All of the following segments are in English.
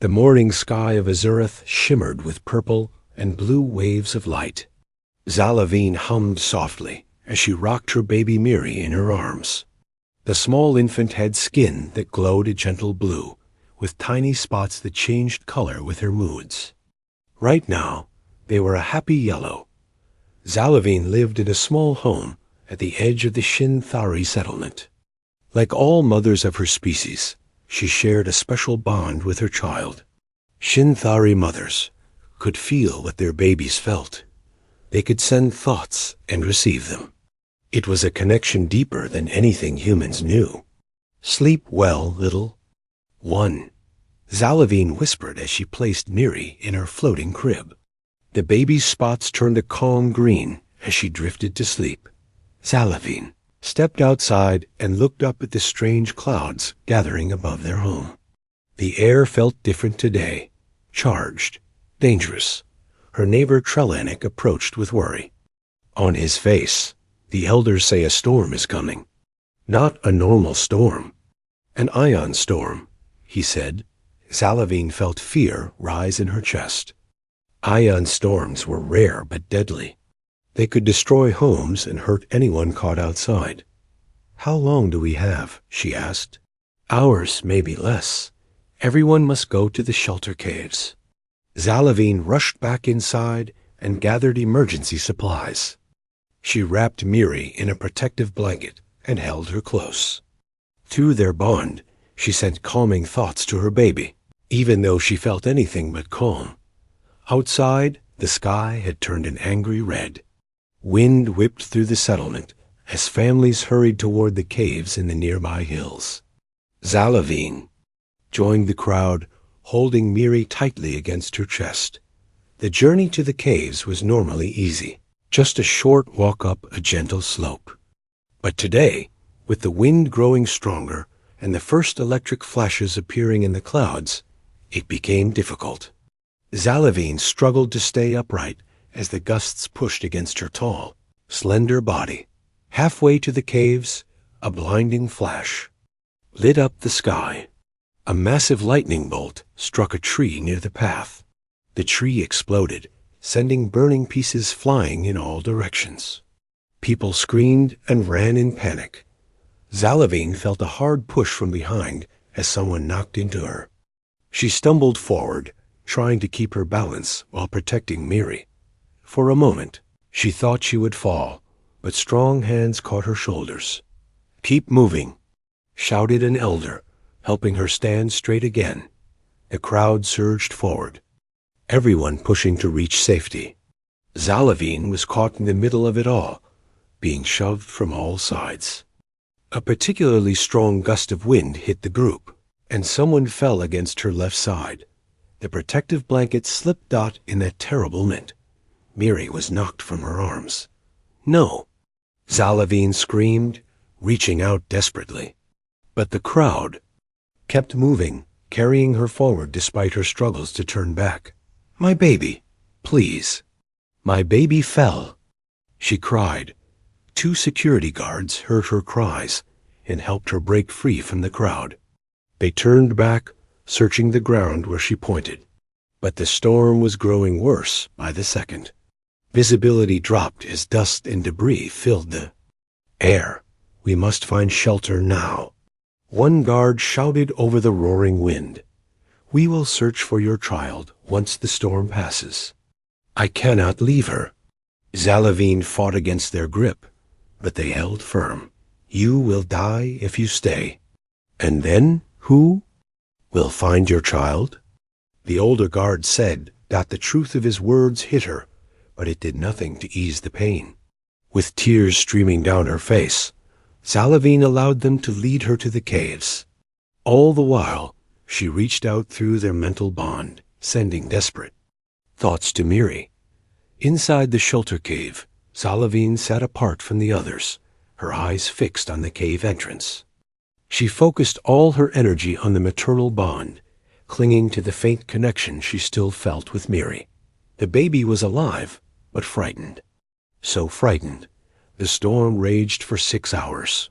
The morning sky of Azureth shimmered with purple and blue waves of light. Zalavine hummed softly as she rocked her baby Miri in her arms. The small infant had skin that glowed a gentle blue, with tiny spots that changed color with her moods. Right now, they were a happy yellow. Zalavine lived in a small home at the edge of the Shinthari settlement. Like all mothers of her species, she shared a special bond with her child. Shinthari mothers could feel what their babies felt. They could send thoughts and receive them. It was a connection deeper than anything humans knew. Sleep well, little one, Zalavine whispered as she placed Miri in her floating crib. The baby's spots turned a calm green as she drifted to sleep. Zalavine stepped outside and looked up at the strange clouds gathering above their home. The air felt different today, charged, dangerous. Her neighbor Trelanik approached with worry. On his face, the elders say a storm is coming. Not a normal storm. An ion storm, he said. Zalavine felt fear rise in her chest. Ion storms were rare but deadly. They could destroy homes and hurt anyone caught outside. How long do we have? She asked. Hours, maybe less. Everyone must go to the shelter caves. Zalavine rushed back inside and gathered emergency supplies. She wrapped Miri in a protective blanket and held her close. Through their bond, she sent calming thoughts to her baby, even though she felt anything but calm. Outside, the sky had turned an angry red. Wind whipped through the settlement as families hurried toward the caves in the nearby hills. Zalavine joined the crowd, holding Miri tightly against her chest. The journey to the caves was normally easy, just a short walk up a gentle slope. But today, with the wind growing stronger and the first electric flashes appearing in the clouds, it became difficult. Zalavine struggled to stay upright as the gusts pushed against her tall, slender body. Halfway to the caves, a blinding flash lit up the sky. A massive lightning bolt struck a tree near the path. The tree exploded, sending burning pieces flying in all directions. People screamed and ran in panic. Zalavine felt a hard push from behind as someone knocked into her. She stumbled forward, trying to keep her balance while protecting Miri. For a moment, she thought she would fall, but strong hands caught her shoulders. "Keep moving," shouted an elder, helping her stand straight again. The crowd surged forward, everyone pushing to reach safety. Zalavine was caught in the middle of it all, being shoved from all sides. A particularly strong gust of wind hit the group, and someone fell against her left side. The protective blanket slipped out in that terrible mint. Miri was knocked from her arms. "No!" Zalavine screamed, reaching out desperately. But the crowd kept moving, carrying her forward despite her struggles to turn back. "My baby, please." "My baby fell," she cried. Two security guards heard her cries and helped her break free from the crowd. They turned back, searching the ground where she pointed. But the storm was growing worse by the second. Visibility dropped as dust and debris filled the air. "We must find shelter now." One guard shouted over the roaring wind. "We will search for your child once the storm passes." "I cannot leave her." Zalavine fought against their grip, but they held firm. "You will die if you stay." "And then who will find your child?" The older guard said that the truth of his words hit her, but it did nothing to ease the pain. With tears streaming down her face, Zalavine allowed them to lead her to the caves. All the while, she reached out through their mental bond, sending desperate thoughts to Miri. Inside the shelter cave, Zalavine sat apart from the others, her eyes fixed on the cave entrance. She focused all her energy on the maternal bond, clinging to the faint connection she still felt with Miri. The baby was alive, but frightened. So frightened, the storm raged for 6 hours.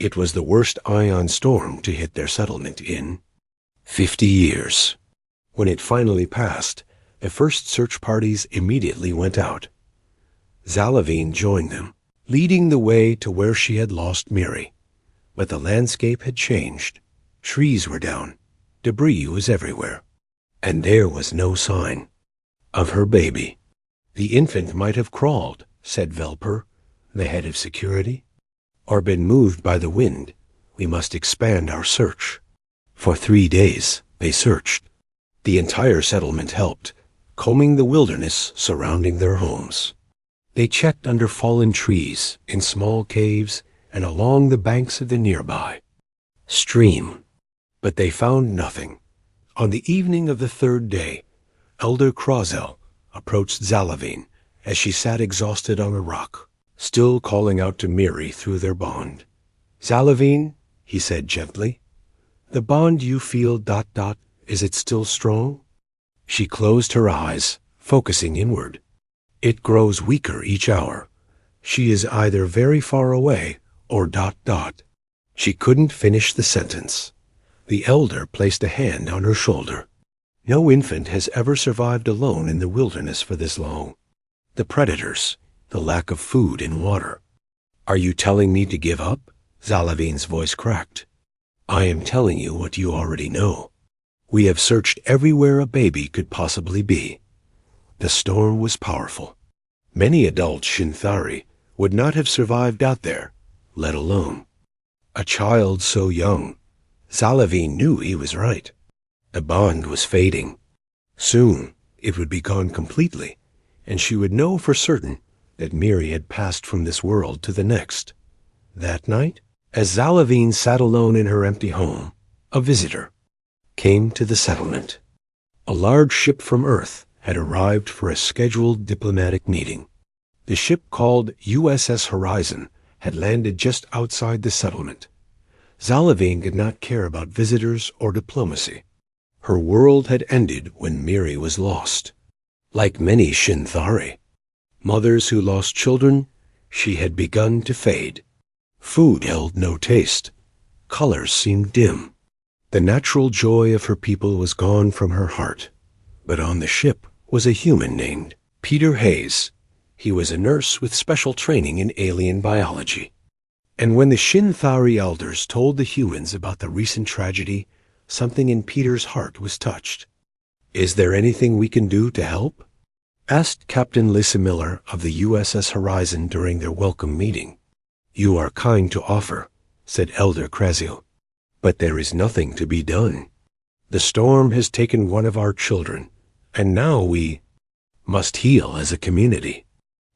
It was the worst ion storm to hit their settlement in 50 years. When it finally passed, the first search parties immediately went out. Zalavine joined them, leading the way to where she had lost Miri. But the landscape had changed. Trees were down. Debris was everywhere. And there was no sign of her baby. The infant might have crawled, said Velper, the head of security, or been moved by the wind. We must expand our search. For 3 days, they searched. The entire settlement helped, combing the wilderness surrounding their homes. They checked under fallen trees, in small caves, and along the banks of the nearby stream. But they found nothing. On the evening of the 3rd day, Elder Crozel approached Zalavine as she sat exhausted on a rock, still calling out to Miri through their bond. "Zalavine," he said gently, "the bond you feel ... is it still strong?" She closed her eyes, focusing inward. "It grows weaker each hour. She is either very far away or ... She couldn't finish the sentence. The elder placed a hand on her shoulder. "No infant has ever survived alone in the wilderness for this long. The predators, the lack of food and water." "Are you telling me to give up?" Zalavine's voice cracked. "I am telling you what you already know. We have searched everywhere a baby could possibly be. The storm was powerful. Many adult Shinthari would not have survived out there, let alone a child so young." Zalavine knew he was right. The bond was fading. Soon it would be gone completely, and she would know for certain that Miri had passed from this world to the next. That night, as Zalavine sat alone in her empty home, a visitor came to the settlement. A large ship from Earth had arrived for a scheduled diplomatic meeting. The ship called USS Horizon had landed just outside the settlement. Zalavine did not care about visitors or diplomacy. Her world had ended when Miri was lost. Like many Shinthari, mothers who lost children, she had begun to fade. Food held no taste. Colors seemed dim. The natural joy of her people was gone from her heart. But on the ship was a human named Peter Hayes. He was a nurse with special training in alien biology. And when the Shinthari elders told the humans about the recent tragedy, something in Peter's heart was touched. "Is there anything we can do to help?" asked Captain Lisa Miller of the USS Horizon during their welcome meeting. "You are kind to offer," said Elder Krasil, "but there is nothing to be done. The storm has taken one of our children, and now we must heal as a community."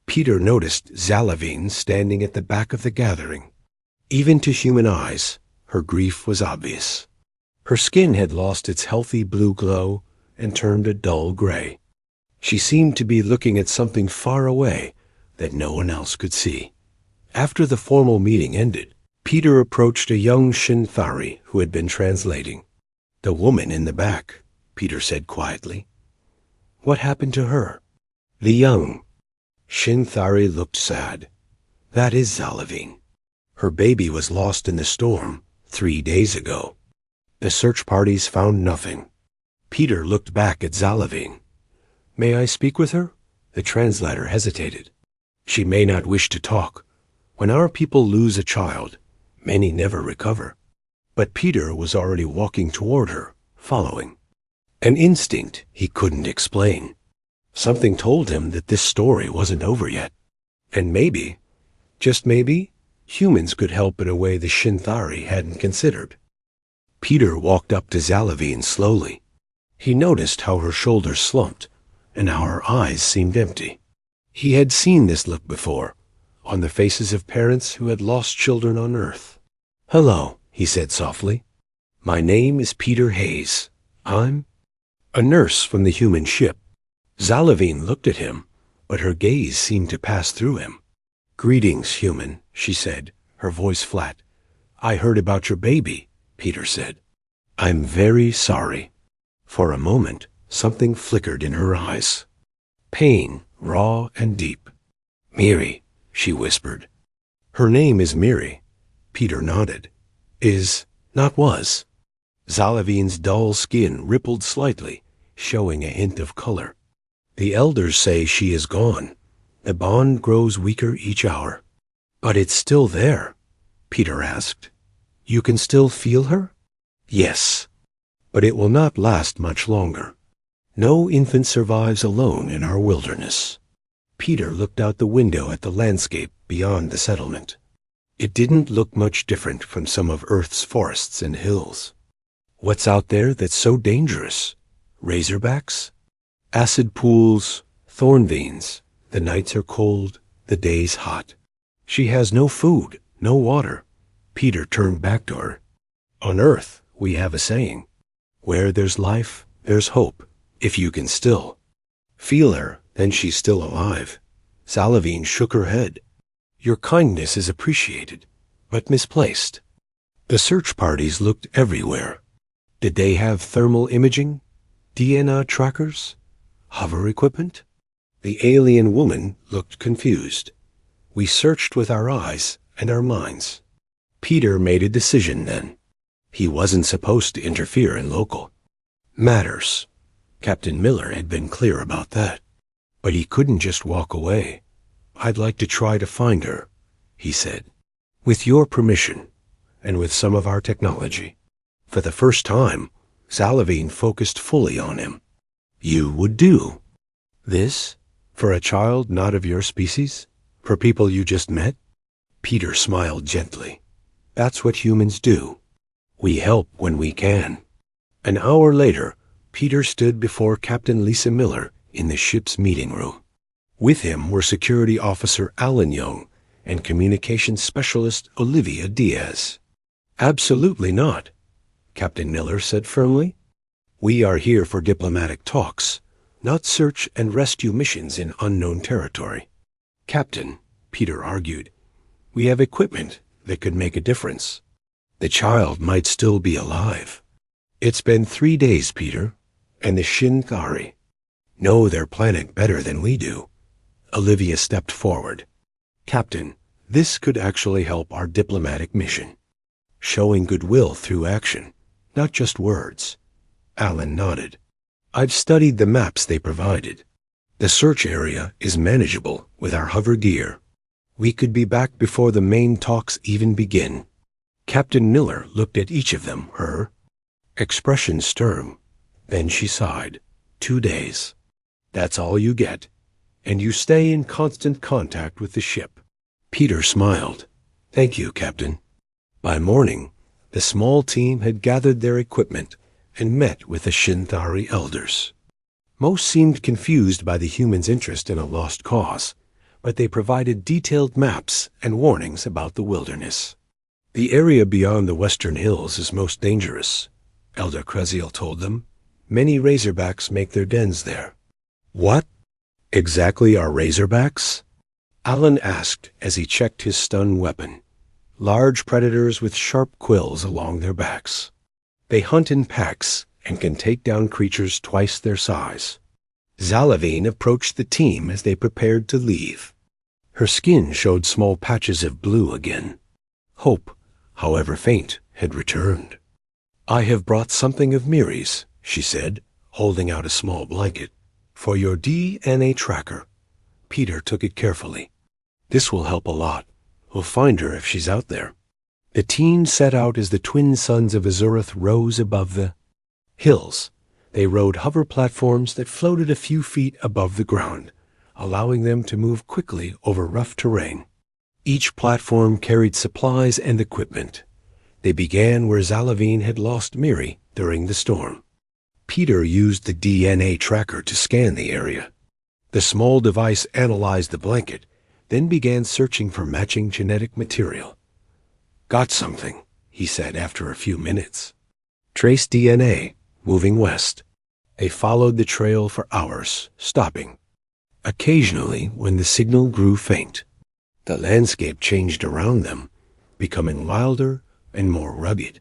Peter noticed Zalavine standing at the back of the gathering. Even to human eyes, her grief was obvious. Her skin had lost its healthy blue glow and turned a dull gray. She seemed to be looking at something far away that no one else could see. After the formal meeting ended, Peter approached a young Shinthari who had been translating. "The woman in the back," Peter said quietly. "What happened to her?" The young Shinthari looked sad. "That is Zalavine. Her baby was lost in the storm 3 days ago. The search parties found nothing." Peter looked back at Zalavine. "May I speak with her?" The translator hesitated. "She may not wish to talk. When our people lose a child, many never recover." But Peter was already walking toward her, following. An instinct he couldn't explain. Something told him that this story wasn't over yet. And maybe, just maybe, humans could help in a way the Shinthari hadn't considered. Peter walked up to Zalavine slowly. He noticed how her shoulders slumped and how her eyes seemed empty. He had seen this look before, on the faces of parents who had lost children on Earth. "Hello," he said softly. "My name is Peter Hayes. I'm a nurse from the human ship." Zalavine looked at him, but her gaze seemed to pass through him. "Greetings, human," she said, her voice flat. "I heard about your baby," Peter said. "I'm very sorry." For a moment, something flickered in her eyes. Pain, raw and deep. "Miri," she whispered. "Her name is Miri." Peter nodded. "Is, not was." Zalavine's dull skin rippled slightly. showing a hint of color. The elders say she is gone. The bond grows weaker each hour. But it's still there, Peter asked. You can still feel her? Yes, but it will not last much longer. No infant survives alone in our wilderness. Peter looked out the window at the landscape beyond the settlement. It didn't look much different from some of Earth's forests and hills. What's out there that's so dangerous? Razorbacks? Acid pools, thorn veins. The nights are cold, the days hot. She has no food, no water. Peter turned back to her. On Earth, we have a saying, where there's life, there's hope, if you can still feel her, then she's still alive. Salavine shook her head. Your kindness is appreciated, but misplaced. The search parties looked everywhere. Did they have thermal imaging, DNA trackers, hover equipment? The alien woman looked confused. We searched with our eyes and our minds. Peter made a decision then. He wasn't supposed to interfere in local matters. Captain Miller had been clear about that. But he couldn't just walk away. I'd like to try to find her, he said. With your permission, and with some of our technology. For the first time, Salavine focused fully on him. You would do this? For a child not of your species? For people you just met? Peter smiled gently. That's what humans do. We help when we can. An hour later, Peter stood before Captain Lisa Miller in the ship's meeting room. With him were Security Officer Alan Young and Communications Specialist Olivia Diaz. Absolutely not, Captain Miller said firmly. We are here for diplomatic talks, not search and rescue missions in unknown territory. Captain, Peter argued, we have equipment that could make a difference. The child might still be alive. It's been 3 days, Peter, and the Shinthari know their planet better than we do. Olivia stepped forward. Captain, this could actually help our diplomatic mission. Showing goodwill through action, not just words. Alan nodded. I've studied the maps they provided. The search area is manageable with our hover gear. We could be back before the main talks even begin. Captain Miller looked at each of them, her expression stern. Then she sighed. 2 days. That's all you get. And you stay in constant contact with the ship. Peter smiled. Thank you, Captain. By morning, the small team had gathered their equipment and met with the Shinthari elders. Most seemed confused by the humans' interest in a lost cause, but they provided detailed maps and warnings about the wilderness. The area beyond the western hills is most dangerous, Elder Kreziel told them. Many razorbacks make their dens there. What exactly are razorbacks? Alan asked as he checked his stun weapon. Large predators with sharp quills along their backs. They hunt in packs and can take down creatures twice their size. Salavine approached the team as they prepared to leave. Her skin showed small patches of blue again. Hope, however faint, had returned. I have brought something of Miri's, she said, holding out a small blanket. For your DNA tracker. Peter took it carefully. This will help a lot. We'll find her if she's out there. The team set out as the twin suns of Azurath rose above the hills. They rode hover platforms that floated a few feet above the ground, allowing them to move quickly over rough terrain. Each platform carried supplies and equipment. They began where Salavine had lost Miri during the storm. Peter used the DNA tracker to scan the area. The small device analyzed the blanket, then began searching for matching genetic material. Got something, he said after a few minutes. Trace DNA, moving west. They followed the trail for hours, stopping. Occasionally, when the signal grew faint, the landscape changed around them, becoming wilder and more rugged.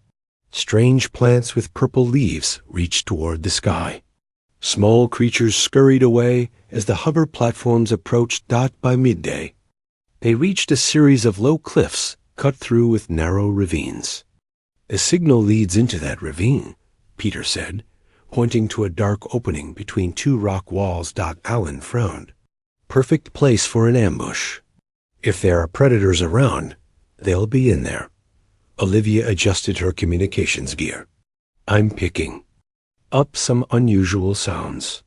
Strange plants with purple leaves reached toward the sky. Small creatures scurried away as the hover platforms approached Dot by midday. They reached a series of low cliffs cut through with narrow ravines. A signal leads into that ravine, Peter said, pointing to a dark opening between two rock walls. Alan frowned. Perfect place for an ambush. If there are predators around, they'll be in there. Olivia adjusted her communications gear. I'm picking up some unusual sounds.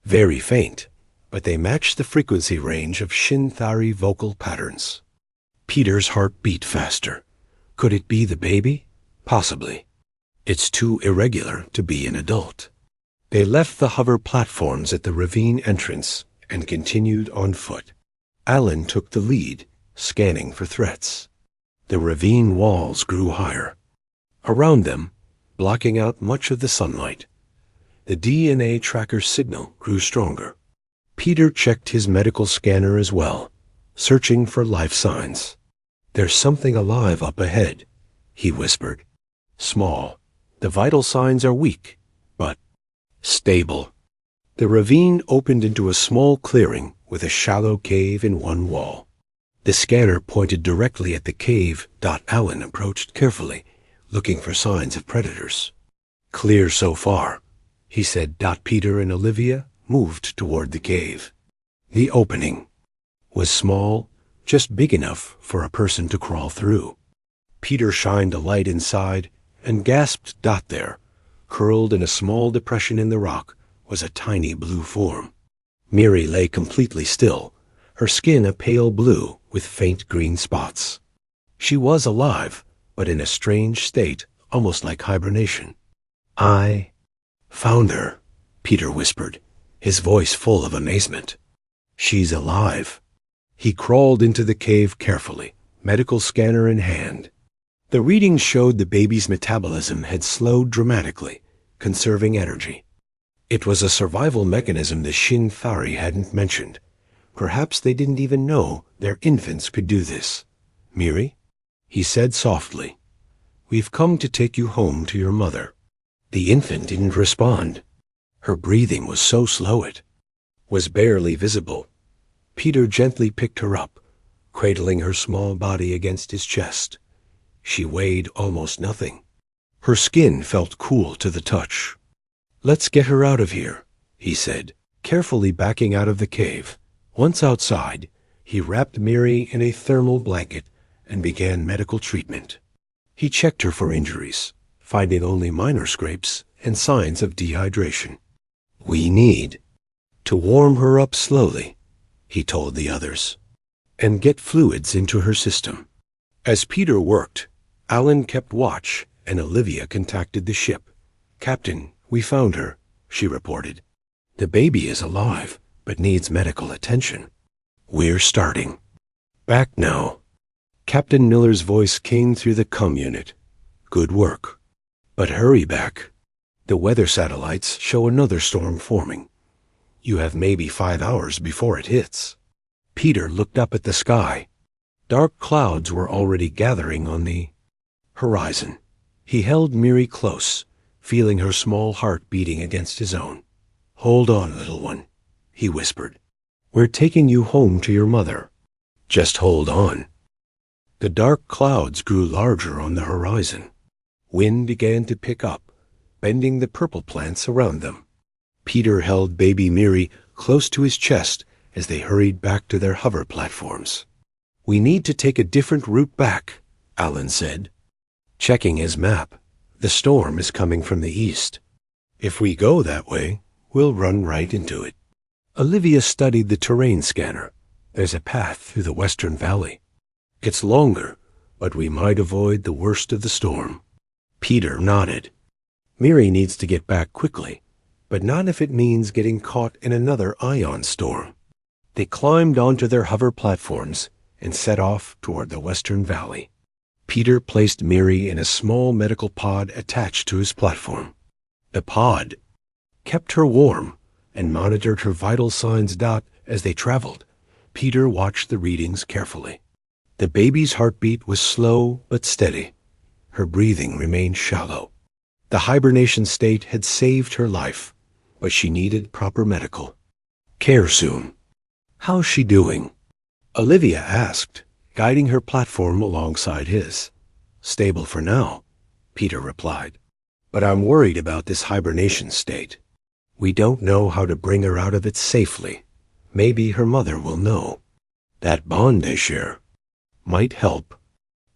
Very faint, but they match the frequency range of Shinthari vocal patterns. Peter's heart beat faster. Could it be the baby? Possibly. It's too irregular to be an adult. They left the hover platforms at the ravine entrance and continued on foot. Alan took the lead, scanning for threats. The ravine walls grew higher. Around them, blocking out much of the sunlight, the DNA tracker signal grew stronger. Peter checked his medical scanner as well, searching for life signs. There's something alive up ahead, he whispered. Small. The vital signs are weak, but stable. The ravine opened into a small clearing with a shallow cave in one wall. The scanner pointed directly at the cave. Alan approached carefully, looking for signs of predators. Clear so far, he said. Peter and Olivia moved toward the cave. The opening was small, just big enough for a person to crawl through. Peter shined a light inside and gasped. There, curled in a small depression in the rock, was a tiny blue form. Miri lay completely still, her skin a pale blue with faint green spots. She was alive, but in a strange state, almost like hibernation. I found her, Peter whispered, his voice full of amazement. She's alive. He crawled into the cave carefully, medical scanner in hand. The readings showed the baby's metabolism had slowed dramatically, conserving energy. It was a survival mechanism the Shinthari hadn't mentioned. Perhaps they didn't even know their infants could do this. Miri, he said softly, we've come to take you home to your mother. The infant didn't respond. Her breathing was so slow it was barely visible. Peter gently picked her up, cradling her small body against his chest. She weighed almost nothing. Her skin felt cool to the touch. Let's get her out of here, he said, carefully backing out of the cave. Once outside, he wrapped Miri in a thermal blanket and began medical treatment. He checked her for injuries, finding only minor scrapes and signs of dehydration. We need to warm her up slowly, he told the others, and get fluids into her system. As Peter worked, Alan kept watch and Olivia contacted the ship. Captain, we found her, she reported. The baby is alive, but needs medical attention. We're starting. Back now. Captain Miller's voice came through the comm unit. Good work. But hurry back. The weather satellites show another storm forming. You have maybe 5 hours before it hits. Peter looked up at the sky. Dark clouds were already gathering on the horizon. He held Miri close, feeling her small heart beating against his own. Hold on, little one, he whispered. We're taking you home to your mother. Just hold on. The dark clouds grew larger on the horizon. Wind began to pick up, bending the purple plants around them. Peter held baby Miri close to his chest as they hurried back to their hover platforms. We need to take a different route back, Alan said. Checking his map, the storm is coming from the east. If we go that way, we'll run right into it. Olivia studied the terrain scanner. There's a path through the western valley. It's longer, but we might avoid the worst of the storm. Peter nodded. Miri needs to get back quickly, but not if it means getting caught in another ion storm. They climbed onto their hover platforms and set off toward the western valley. Peter placed Miri in a small medical pod attached to his platform. The pod kept her warm and monitored her vital signs. As they traveled, Peter watched the readings carefully. The baby's heartbeat was slow but steady. Her breathing remained shallow. The hibernation state had saved her life, but she needed proper medical care soon. How's she doing? Olivia asked, guiding her platform alongside his. Stable for now, Peter replied. But I'm worried about this hibernation state. We don't know how to bring her out of it safely. Maybe her mother will know. That bond they share might help.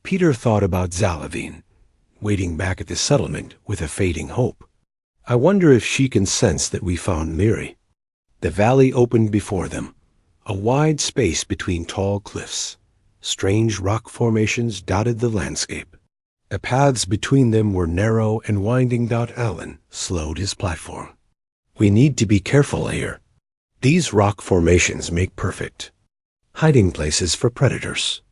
Peter thought about Zalavine, waiting back at the settlement with a fading hope. I wonder if she can sense that we found Miri. The valley opened before them, a wide space between tall cliffs. Strange rock formations dotted the landscape. The paths between them were narrow and winding. Alan slowed his platform. We need to be careful here. These rock formations make perfect hiding places for predators.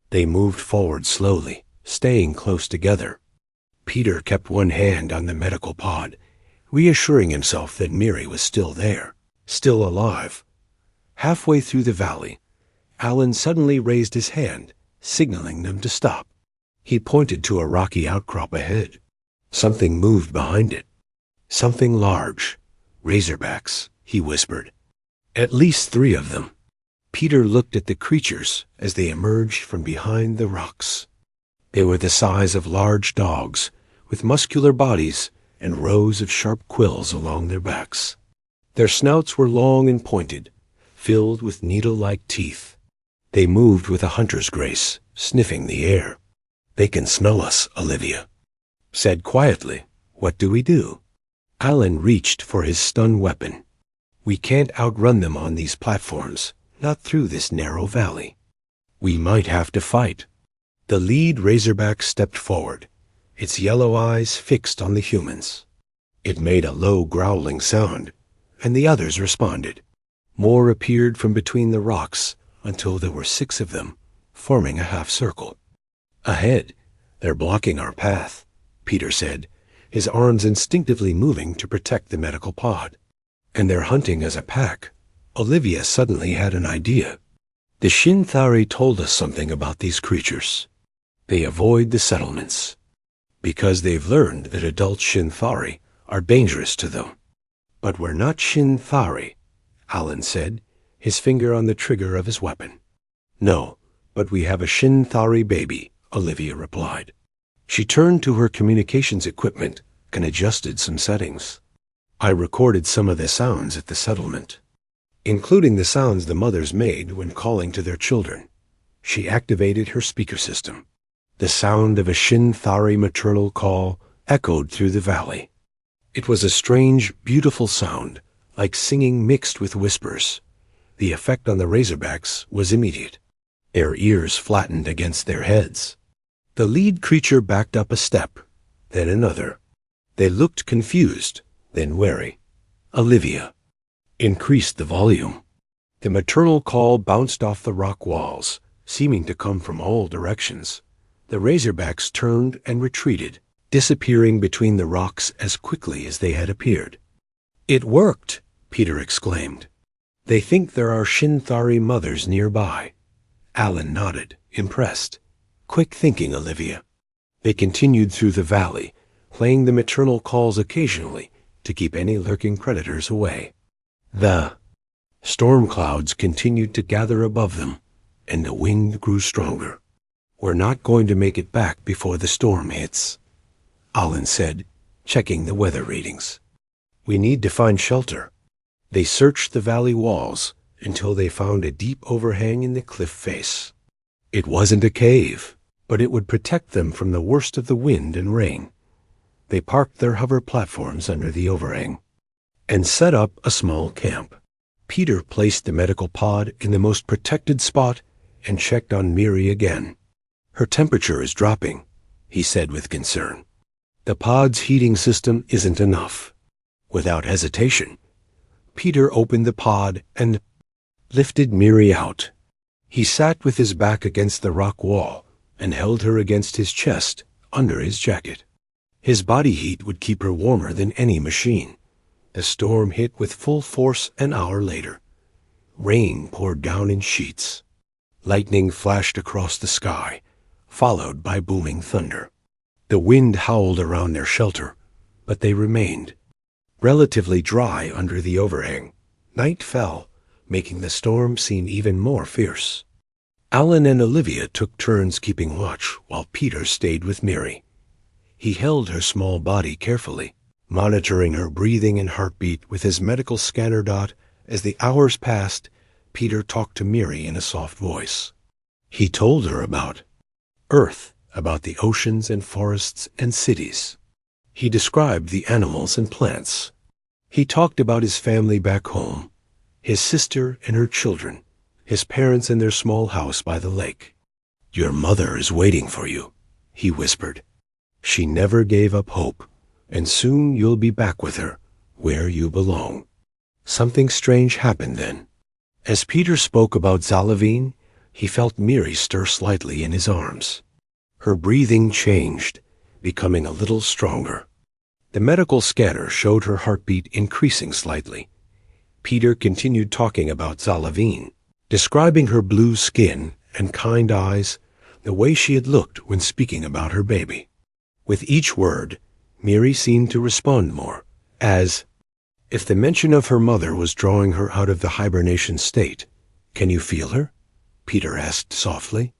They moved forward slowly, staying close together. Peter kept one hand on the medical pod, reassuring himself that Miri was still there, still alive. Halfway through the valley, Alan suddenly raised his hand, signaling them to stop. He pointed to a rocky outcrop ahead. Something moved behind it. Something large. Razorbacks, he whispered. At least 3 of them. Peter looked at the creatures as they emerged from behind the rocks. They were the size of large dogs, with muscular bodies and rows of sharp quills along their backs. Their snouts were long and pointed, filled with needle-like teeth. They moved with a hunter's grace, sniffing the air. They can smell us, Olivia said quietly. What do we do? Alan reached for his stun weapon. We can't outrun them on these platforms, not through this narrow valley. We might have to fight. The lead Razorback stepped forward, its yellow eyes fixed on the humans. It made a low growling sound, and the others responded. More appeared from between the rocks until there were 6 of them, forming a half circle. Ahead, they're blocking our path, Peter said, his arms instinctively moving to protect the medical pod. And they're hunting as a pack. Olivia suddenly had an idea. The Shinthari told us something about these creatures. They avoid the settlements because they've learned that adult Shinthari are dangerous to them. But we're not Shinthari, Alan said, his finger on the trigger of his weapon. No, but we have a Shinthari baby, Olivia replied. She turned to her communications equipment and adjusted some settings. I recorded some of the sounds at the settlement, including the sounds the mothers made when calling to their children. She activated her speaker system. The sound of a Shinthari maternal call echoed through the valley. It was a strange, beautiful sound, like singing mixed with whispers. The effect on the Razorbacks was immediate. Their ears flattened against their heads. The lead creature backed up a step, then another. They looked confused, then wary. Olivia increased the volume. The maternal call bounced off the rock walls, seeming to come from all directions. The Razorbacks turned and retreated, disappearing between the rocks as quickly as they had appeared. It worked, Peter exclaimed. They think there are Shinthari mothers nearby. Alan nodded, impressed. Quick thinking, Olivia. They continued through the valley, playing the maternal calls occasionally to keep any lurking predators away. The storm clouds continued to gather above them, and the wind grew stronger. We're not going to make it back before the storm hits, Alan said, checking the weather readings. We need to find shelter. They searched the valley walls until they found a deep overhang in the cliff face. It wasn't a cave, but it would protect them from the worst of the wind and rain. They parked their hover platforms under the overhang and set up a small camp. Peter placed the medical pod in the most protected spot and checked on Miri again. Her temperature is dropping, he said with concern. The pod's heating system isn't enough. Without hesitation, Peter opened the pod and lifted Miri out. He sat with his back against the rock wall and held her against his chest under his jacket. His body heat would keep her warmer than any machine. The storm hit with full force an hour later. Rain poured down in sheets. Lightning flashed across the sky, followed by booming thunder. The wind howled around their shelter, but they remained relatively dry under the overhang. Night fell, making the storm seem even more fierce. Alan and Olivia took turns keeping watch while Peter stayed with Miri. He held her small body carefully, monitoring her breathing and heartbeat with his medical scanner dot. As the hours passed, Peter talked to Miri in a soft voice. He told her about Earth, about the oceans and forests and cities. He described the animals and plants. He talked about his family back home, his sister and her children, his parents and their small house by the lake. "Your mother is waiting for you," he whispered. "She never gave up hope, and soon you'll be back with her, where you belong." Something strange happened then. As Peter spoke about Zalavine, he felt Miri stir slightly in his arms. Her breathing changed, becoming a little stronger. The medical scanner showed her heartbeat increasing slightly. Peter continued talking about Zalavine, describing her blue skin and kind eyes, the way she had looked when speaking about her baby. With each word, Miri seemed to respond more, as if the mention of her mother was drawing her out of the hibernation state. "Can you feel her?" Peter asked softly.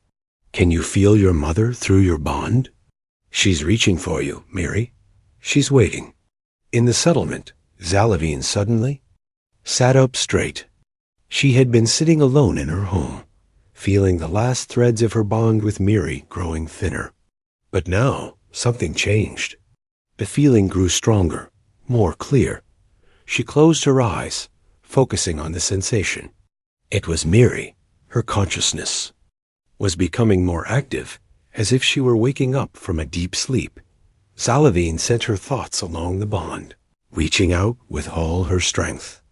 "Can you feel your mother through your bond?" "She's reaching for you, Miri. She's waiting." In the settlement, Zalavine suddenly sat up straight. She had been sitting alone in her home, feeling the last threads of her bond with Miri growing thinner. But now something changed. The feeling grew stronger, more clear. She closed her eyes, focusing on the sensation. It was Miri. Her consciousness was becoming more active, as if she were waking up from a deep sleep. Zalavine sent her thoughts along the bond, reaching out with all her strength.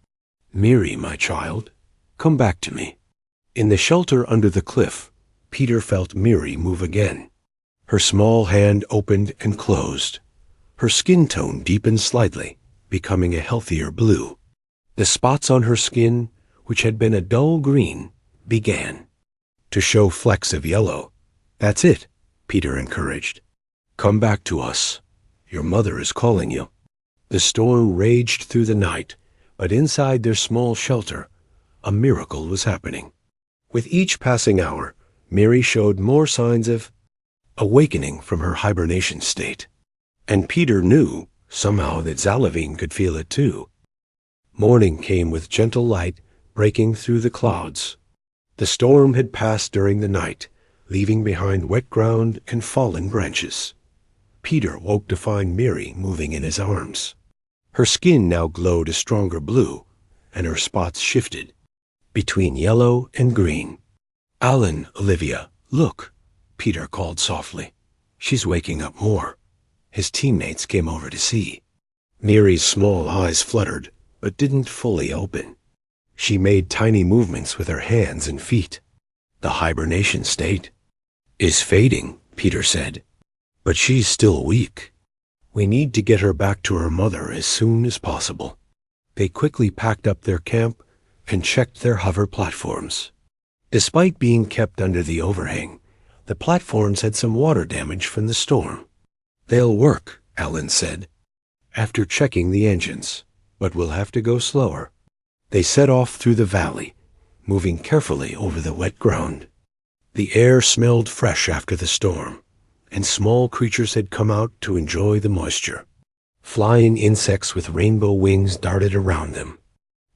"Miri, my child, come back to me." In the shelter under the cliff, Peter felt Miri move again. Her small hand opened and closed. Her skin tone deepened slightly, becoming a healthier blue. The spots on her skin, which had been a dull green, began to show flecks of yellow. "That's it," Peter encouraged. "Come back to us. Your mother is calling you." The storm raged through the night, but inside their small shelter, a miracle was happening. With each passing hour, Miri showed more signs of awakening from her hibernation state. And Peter knew, somehow, that Zalavine could feel it too. Morning came with gentle light breaking through the clouds. The storm had passed during the night, leaving behind wet ground and fallen branches. Peter woke to find Miri moving in his arms. Her skin now glowed a stronger blue, and her spots shifted between yellow and green. "Alan, Olivia, look," Peter called softly. "She's waking up more." His teammates came over to see. Miri's small eyes fluttered, but didn't fully open. She made tiny movements with her hands and feet. "The hibernation state is fading," Peter said, "but she's still weak. We need to get her back to her mother as soon as possible." They quickly packed up their camp and checked their hover platforms. Despite being kept under the overhang, the platforms had some water damage from the storm. "They'll work," Alan said, after checking the engines, "but we'll have to go slower." They set off through the valley, moving carefully over the wet ground. The air smelled fresh after the storm, and small creatures had come out to enjoy the moisture. Flying insects with rainbow wings darted around them.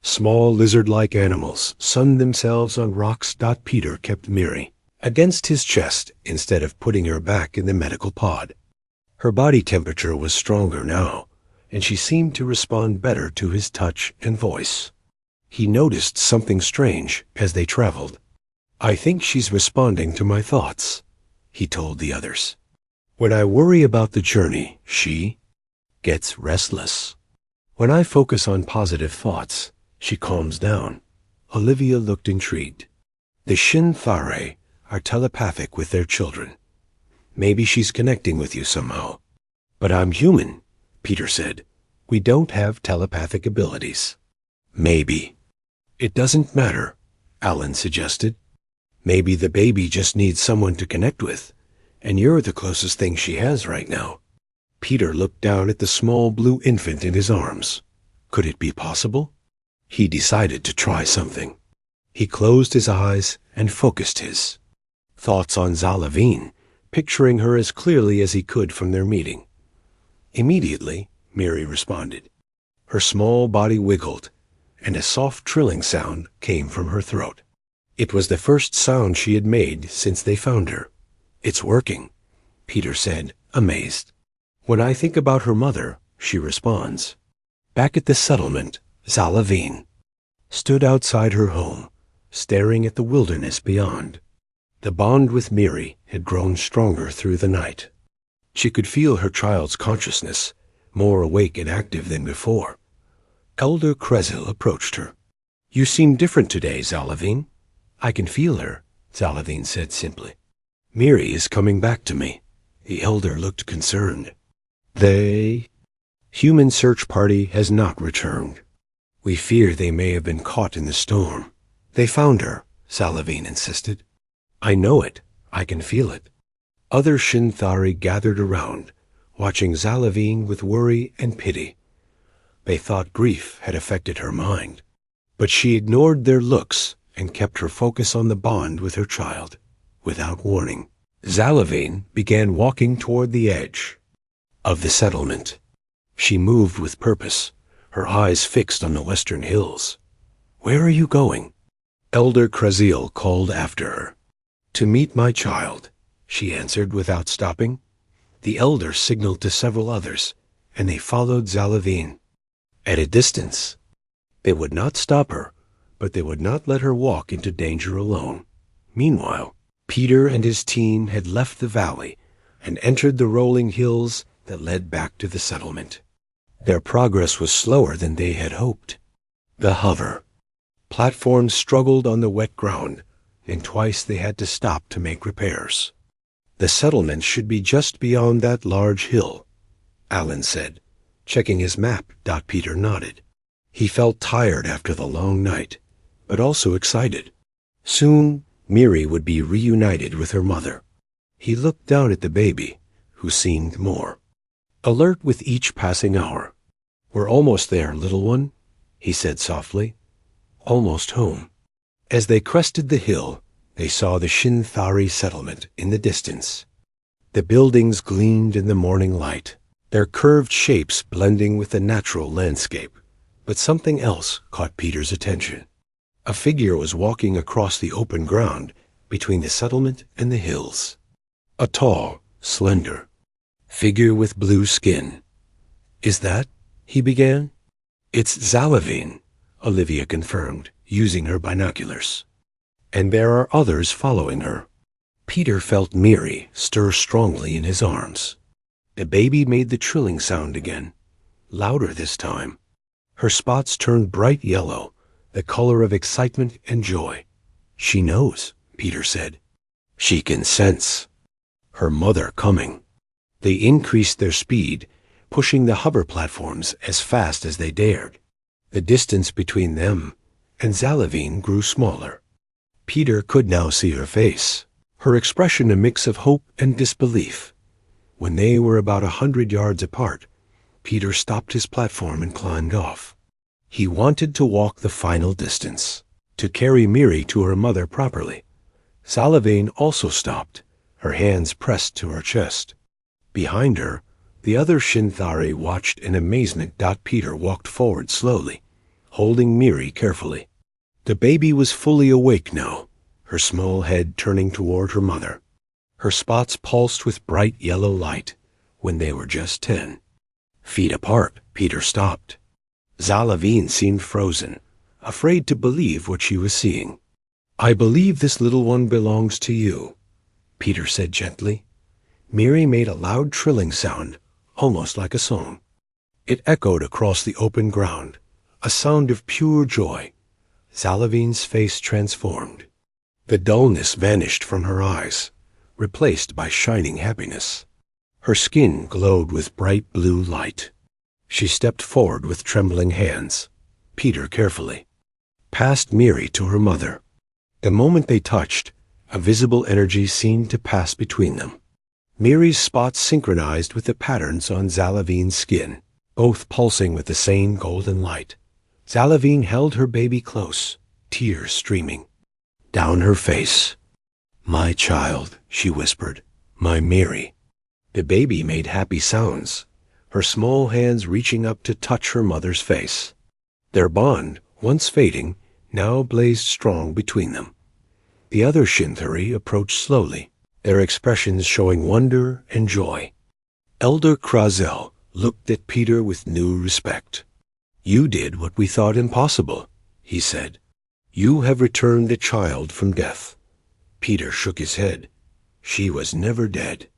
Small lizard-like animals sunned themselves on rocks. Peter kept Miri against his chest instead of putting her back in the medical pod. Her body temperature was stronger now, and she seemed to respond better to his touch and voice. He noticed something strange as they traveled. "I think she's responding to my thoughts," he told the others. "When I worry about the journey, she gets restless. When I focus on positive thoughts, she calms down." Olivia looked intrigued. "The Shin-Thare are telepathic with their children. Maybe she's connecting with you somehow." "But I'm human," Peter said. "We don't have telepathic abilities." "Maybe. It doesn't matter," Alan suggested. "Maybe the baby just needs someone to connect with, and you're the closest thing she has right now." Peter looked down at the small blue infant in his arms. Could it be possible? He decided to try something. He closed his eyes and focused his thoughts on Zalavine, picturing her as clearly as he could from their meeting. Immediately, Miri responded. Her small body wiggled, and a soft trilling sound came from her throat. It was the first sound she had made since they found her. "It's working," Peter said, amazed. "When I think about her mother," she responds. Back at the settlement, Zalavine stood outside her home, staring at the wilderness beyond. The bond with Miri had grown stronger through the night. She could feel her child's consciousness, more awake and active than before. Elder Kresil approached her. "You seem different today, Zalavine." "I can feel her," Zalavine said simply. "Miri is coming back to me." The elder looked concerned. Human search party has not returned. We fear they may have been caught in the storm." "They found her," Zalavine insisted. "I know it. I can feel it." Other Shinthari gathered around, watching Zalavine with worry and pity. They thought grief had affected her mind, but she ignored their looks and kept her focus on the bond with her child. Without warning, Zalavine began walking toward the edge of the settlement. She moved with purpose, her eyes fixed on the western hills. "Where are you going?" Elder Kresil called after her. "To meet my child," she answered without stopping. The elder signaled to several others, and they followed Zalavine. At a distance, they would not stop her, but they would not let her walk into danger alone. Meanwhile, Peter and his team had left the valley and entered the rolling hills that led back to the settlement. Their progress was slower than they had hoped. The hover platforms struggled on the wet ground, and twice they had to stop to make repairs. "The settlement should be just beyond that large hill," Alan said, checking his map. Peter nodded. He felt tired after the long night, but also excited. Soon, Miri would be reunited with her mother. He looked down at the baby, who seemed more alert with each passing hour. "We're almost there, little one," he said softly. "Almost home." As they crested the hill, they saw the Shinthari settlement in the distance. The buildings gleamed in the morning light, their curved shapes blending with the natural landscape. But something else caught Peter's attention. A figure was walking across the open ground between the settlement and the hills. A tall, slender figure with blue skin. "Is that?" he began. "It's Zalavine," Olivia confirmed, using her binoculars. "And there are others following her." Peter felt Miri stir strongly in his arms. The baby made the trilling sound again, louder this time. Her spots turned bright yellow, the color of excitement and joy. "She knows," Peter said. "She can sense her mother coming." They increased their speed, pushing the hover platforms as fast as they dared. The distance between them and Zalavine grew smaller. Peter could now see her face, her expression a mix of hope and disbelief. When they were about 100 yards apart, Peter stopped his platform and climbed off. He wanted to walk the final distance, to carry Miri to her mother properly. Zalavine also stopped, her hands pressed to her chest. Behind her, the other Shinthari watched in amazement. Peter walked forward slowly, holding Miri carefully. The baby was fully awake now, her small head turning toward her mother. Her spots pulsed with bright yellow light. When they were just 10 feet apart, Peter stopped. Zalavine seemed frozen, afraid to believe what she was seeing. "I believe this little one belongs to you," Peter said gently. Miri made a loud trilling sound, almost like a song. It echoed across the open ground, a sound of pure joy. Zalavine's face transformed. The dullness vanished from her eyes, replaced by shining happiness. Her skin glowed with bright blue light. She stepped forward with trembling hands. Peter carefully passed Miri to her mother. The moment they touched, a visible energy seemed to pass between them. Miri's spots synchronized with the patterns on Zalavine's skin, both pulsing with the same golden light. Zalavine held her baby close, tears streaming down her face. "My child," she whispered, "my Miri." The baby made happy sounds, her small hands reaching up to touch her mother's face. Their bond, once fading, now blazed strong between them. The other Shinthari approached slowly, their expressions showing wonder and joy. Elder Krazel looked at Peter with new respect. "You did what we thought impossible," he said. "You have returned a child from death." Peter shook his head. She was never dead,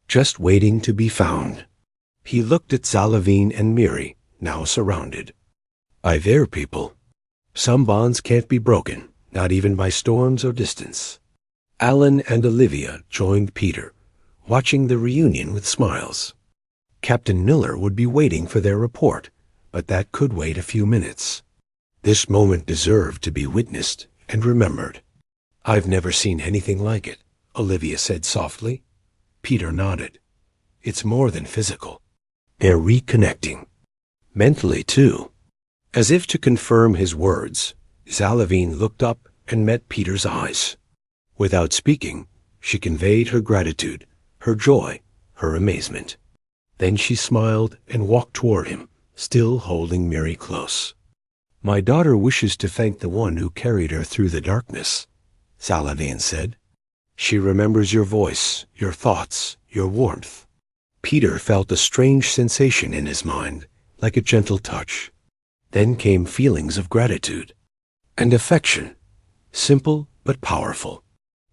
just waiting to be found. He looked at Zalavine and Miri, now surrounded. "Their people. Some bonds can't be broken, not even by storms or distance." Alan and Olivia joined Peter, watching the reunion with smiles. Captain Miller would be waiting for their report, but that could wait a few minutes. This moment deserved to be witnessed and remembered. "I've never seen anything like it," Olivia said softly. Peter nodded. "It's more than physical. They're reconnecting. Mentally, too." As if to confirm his words, Zalavine looked up and met Peter's eyes. Without speaking, she conveyed her gratitude, her joy, her amazement. Then she smiled and walked toward him, still holding Miri close. "My daughter wishes to thank the one who carried her through the darkness," Zalavine said. "She remembers your voice, your thoughts, your warmth." Peter felt a strange sensation in his mind, like a gentle touch. Then came feelings of gratitude and affection, simple but powerful.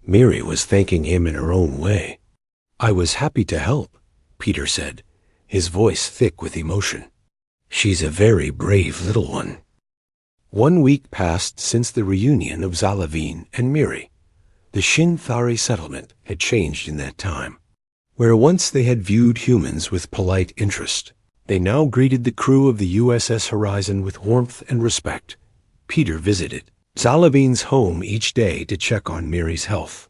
Miri was thanking him in her own way. "I was happy to help," Peter said, his voice thick with emotion. "She's a very brave little one." 1 week passed since the reunion of Zalavine and Miri. The Shinthari settlement had changed in that time. Where once they had viewed humans with polite interest, they now greeted the crew of the USS Horizon with warmth and respect. Peter visited Zalavine's home each day to check on Miri's health.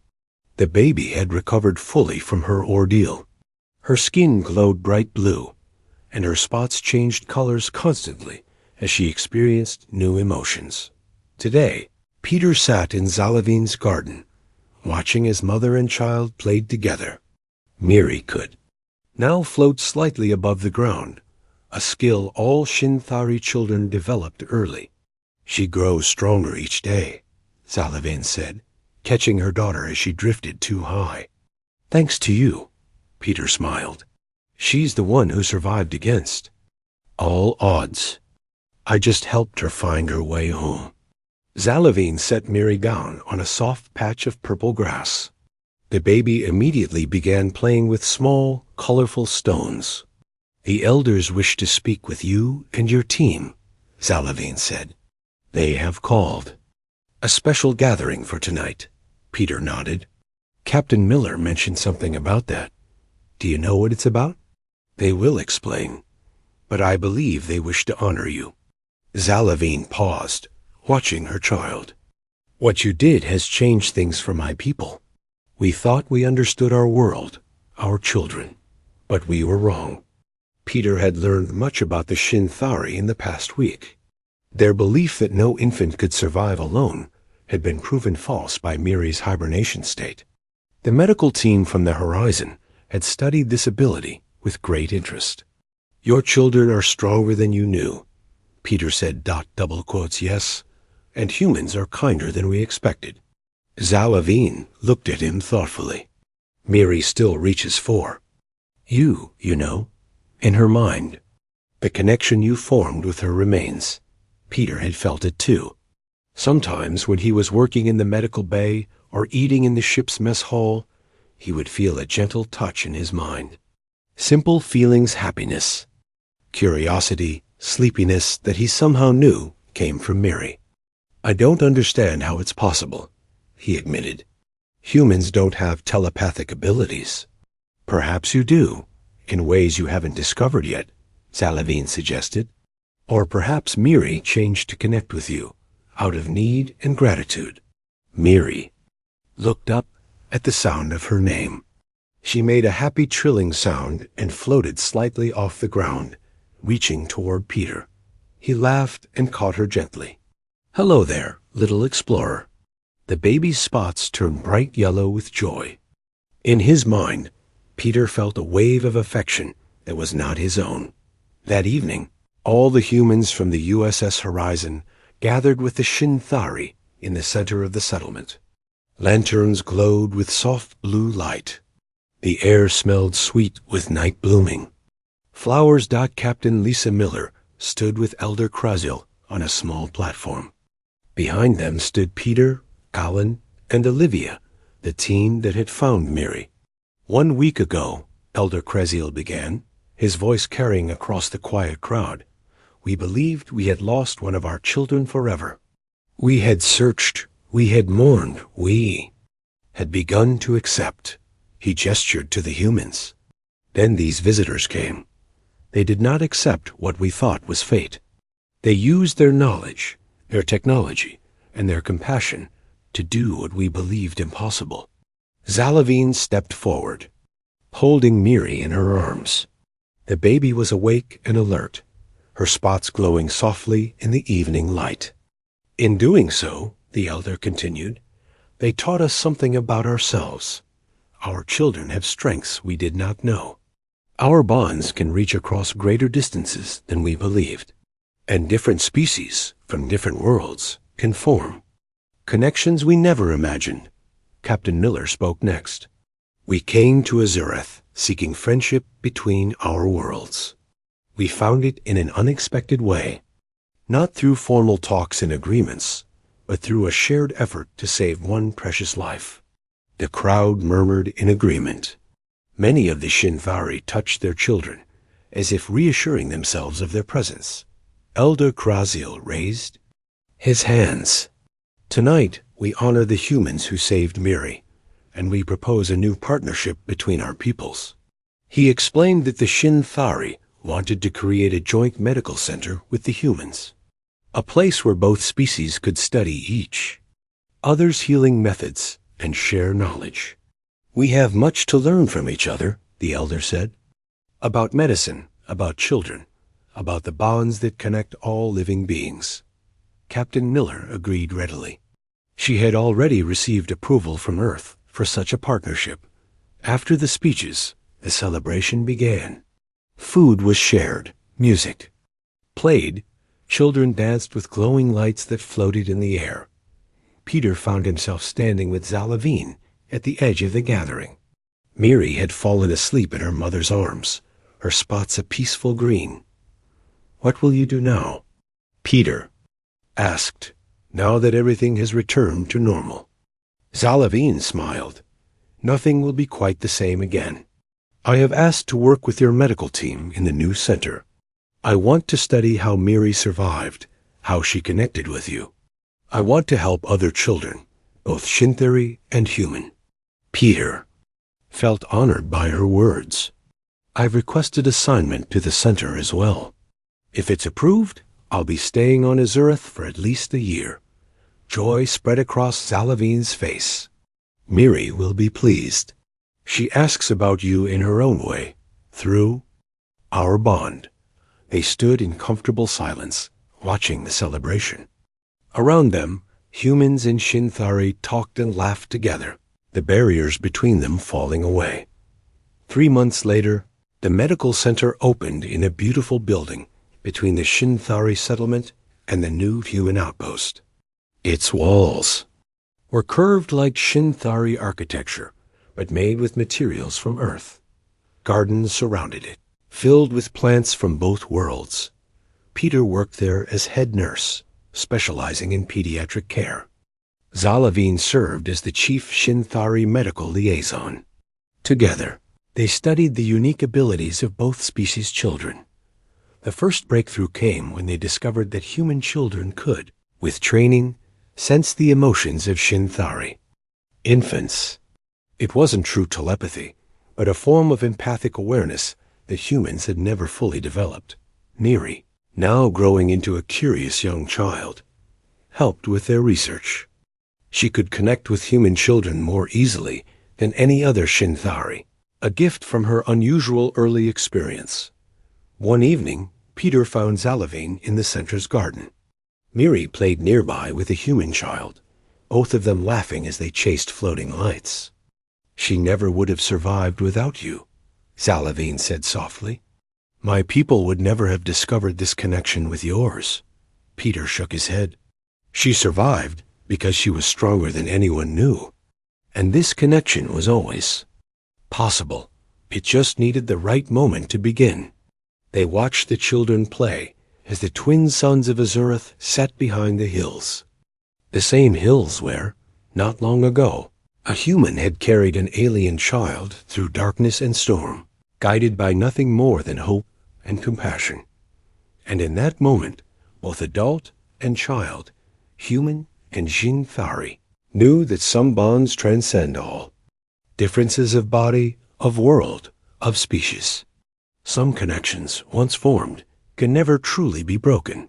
The baby had recovered fully from her ordeal. Her skin glowed bright blue, and her spots changed colors constantly as she experienced new emotions. Today, Peter sat in Zalavine's garden, watching as mother and child played together. Miri could now float slightly above the ground, a skill all Shinthari children developed early. "She grows stronger each day," Zalavine said, catching her daughter as she drifted too high. "Thanks to you," Peter smiled. "She's the one who survived against all odds. I just helped her find her way home." Zalavine set Miri down on a soft patch of purple grass. The baby immediately began playing with small, colorful stones. "The elders wish to speak with you and your team," Zalavine said. "They have called." "A special gathering for tonight," Peter nodded. "Captain Miller mentioned something about that. Do you know what it's about?" "They will explain, but I believe they wish to honor you." Zalavine paused, watching her child. "What you did has changed things for my people. We thought we understood our world, our children, but we were wrong." Peter had learned much about the Shinthari in the past week. Their belief that no infant could survive alone had been proven false by Miri's hibernation state. The medical team from the Horizon had studied this ability with great interest. "Your children are stronger than you knew," Peter said, double quotes, "yes, and humans are kinder than we expected." Zalavine looked at him thoughtfully. "Miri still reaches for you know, in her mind. The connection you formed with her remains." Peter had felt it too. Sometimes when he was working in the medical bay or eating in the ship's mess hall, he would feel a gentle touch in his mind. Simple feelings, happiness, curiosity, sleepiness that he somehow knew came from Miri. "I don't understand how it's possible," he admitted. "Humans don't have telepathic abilities." "Perhaps you do, in ways you haven't discovered yet," Zalavine suggested. "Or perhaps Miri changed to connect with you, out of need and gratitude." Miri looked up at the sound of her name. She made a happy trilling sound and floated slightly off the ground, reaching toward Peter. He laughed and caught her gently. "Hello there, little explorer." The baby's spots turned bright yellow with joy. In his mind, Peter felt a wave of affection that was not his own. That evening, all the humans from the USS Horizon gathered with the Shinthari in the center of the settlement. Lanterns glowed with soft blue light. The air smelled sweet with night blooming. Flowers. Captain Lisa Miller stood with Elder Krasil on a small platform. Behind them stood Peter, Colin, and Olivia, the team that had found Miri. 1 week ago, Elder Krasil began, his voice carrying across the quiet crowd, we believed we had lost one of our children forever. We had searched, we had mourned, we had begun to accept. He gestured to the humans. Then these visitors came. They did not accept what we thought was fate. They used their knowledge, their technology, and their compassion to do what we believed impossible. Zalavine stepped forward, holding Miri in her arms. The baby was awake and alert, her spots glowing softly in the evening light. In doing so, the elder continued, they taught us something about ourselves. Our children have strengths we did not know. Our bonds can reach across greater distances than we believed, and different species from different worlds can form. Connections we never imagined. Captain Miller spoke next. We came to Azureth, seeking friendship between our worlds. We found it in an unexpected way, not through formal talks and agreements, but through a shared effort to save one precious life. The crowd murmured in agreement. Many of the Shinthari touched their children, as if reassuring themselves of their presence. Elder Krasil raised his hands. Tonight, we honor the humans who saved Miri, and we propose a new partnership between our peoples. He explained that the Shinthari wanted to create a joint medical center with the humans, a place where both species could study each other's healing methods and share knowledge. We have much to learn from each other, the elder said, about medicine, about children, about the bonds that connect all living beings. Captain Miller agreed readily. She had already received approval from Earth for such a partnership. After the speeches, the celebration began. Food was shared, music played, children danced with glowing lights that floated in the air. Peter found himself standing with Zalavine at the edge of the gathering. Miri had fallen asleep in her mother's arms, her spots a peaceful green. What will you do now? Peter asked, now that everything has returned to normal. Zalavine smiled. Nothing will be quite the same again. I have asked to work with your medical team in the new center. I want to study how Miri survived, how she connected with you. I want to help other children, both Shinthari and human. Peter felt honored by her words. I've requested assignment to the center as well. If it's approved, I'll be staying on Azureth for at least a year. Joy spread across Zalavine's face. Miri will be pleased. She asks about you in her own way, through our bond. They stood in comfortable silence, watching the celebration. Around them, humans and Shinthari talked and laughed together, the barriers between them falling away. 3 months later, the medical center opened in a beautiful building between the Shinthari settlement and the new human outpost. Its walls were curved like Shinthari architecture, but made with materials from Earth. Gardens surrounded it, filled with plants from both worlds. Peter worked there as head nurse, specializing in pediatric care. Zalavine served as the chief Shinthari medical liaison. Together, they studied the unique abilities of both species' children. The first breakthrough came when they discovered that human children could, with training, sense the emotions of Shinthari. Infants. It wasn't true telepathy, but a form of empathic awareness that humans had never fully developed. Miri, now growing into a curious young child, helped with their research. She could connect with human children more easily than any other Shinthari, a gift from her unusual early experience. One evening, Peter found Zalavine in the center's garden. Miri played nearby with a human child, both of them laughing as they chased floating lights. She never would have survived without you, Zalavine said softly. My people would never have discovered this connection with yours. Peter shook his head. She survived because she was stronger than anyone knew. And this connection was always possible. It just needed the right moment to begin. They watched the children play as the twin sons of Azurath sat behind the hills. The same hills where, not long ago, a human had carried an alien child through darkness and storm, guided by nothing more than hope and compassion. And in that moment, both adult and child, human and Jin Fari, knew that some bonds transcend all. Differences of body, of world, of species. Some connections, once formed, can never truly be broken.